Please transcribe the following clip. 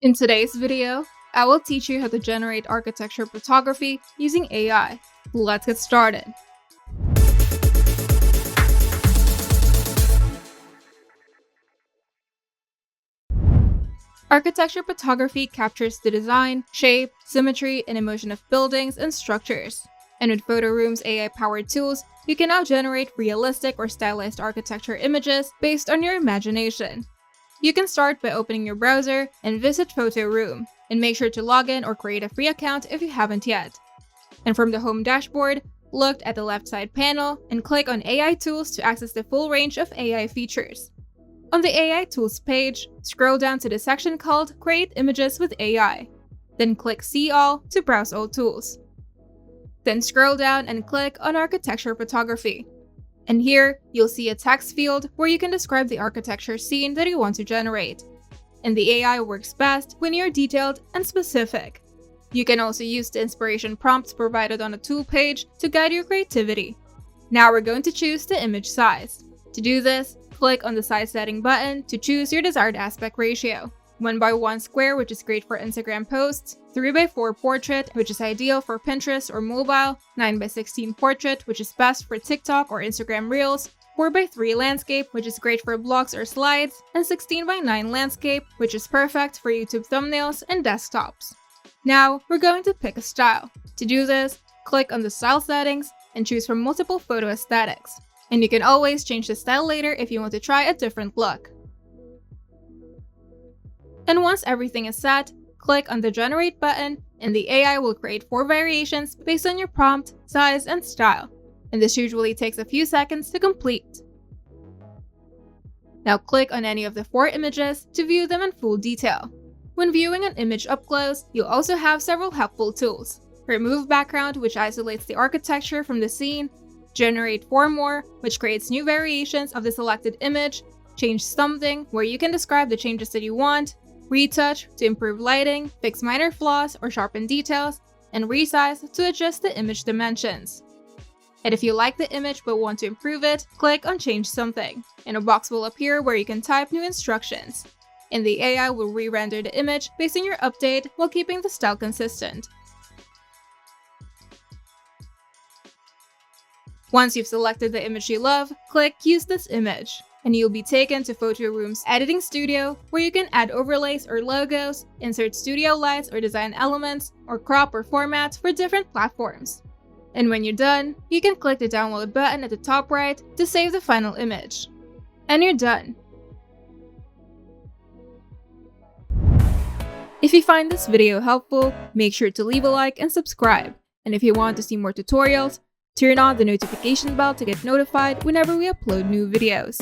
In today's video, I will teach you how to generate architecture photography using AI. Let's get started. Architecture photography captures the design, shape, symmetry, and emotion of buildings and structures. And with PhotoRoom's AI-powered tools, you can now generate realistic or stylized architecture images based on your imagination. You can start by opening your browser and visit PhotoRoom, and make sure to log in or create a free account if you haven't yet. And from the home dashboard, look at the left side panel and click on AI Tools to access the full range of AI features. On the AI Tools page, scroll down to the section called Create Images with AI. Then click See All to browse all tools. Then scroll down and click on Architecture Photography. And here, you'll see a text field where you can describe the architecture scene that you want to generate. And the AI works best when you're detailed and specific. You can also use the inspiration prompts provided on the tool page to guide your creativity. Now we're going to choose the image size. To do this, click on the size setting button to choose your desired aspect ratio. 1:1 square, which is great for Instagram posts, 3:4 portrait, which is ideal for Pinterest or mobile, 9:16 portrait, which is best for TikTok or Instagram Reels, 4:3 landscape, which is great for blogs or slides, and 16:9 landscape, which is perfect for YouTube thumbnails and desktops. Now, we're going to pick a style. To do this, click on the style settings and choose from multiple photo aesthetics. And you can always change the style later if you want to try a different look. And once everything is set, click on the Generate button, and the AI will create 4 variations based on your prompt, size, and style. And this usually takes a few seconds to complete. Now click on any of the 4 images to view them in full detail. When viewing an image up close, you'll also have several helpful tools. Remove background, which isolates the architecture from the scene. Generate 4 more, which creates new variations of the selected image. Change something, where you can describe the changes that you want. Retouch to improve lighting, fix minor flaws or sharpen details, and resize to adjust the image dimensions. And if you like the image but want to improve it, click on Change Something, and a box will appear where you can type new instructions. And the AI will re-render the image based on your update while keeping the style consistent. Once you've selected the image you love, click Use this image, and you'll be taken to PhotoRoom's editing studio, where you can add overlays or logos, insert studio lights or design elements, or crop or format for different platforms. And when you're done, you can click the download button at the top right to save the final image. And you're done. If you find this video helpful, make sure to leave a like and subscribe. And if you want to see more tutorials, turn on the notification bell to get notified whenever we upload new videos.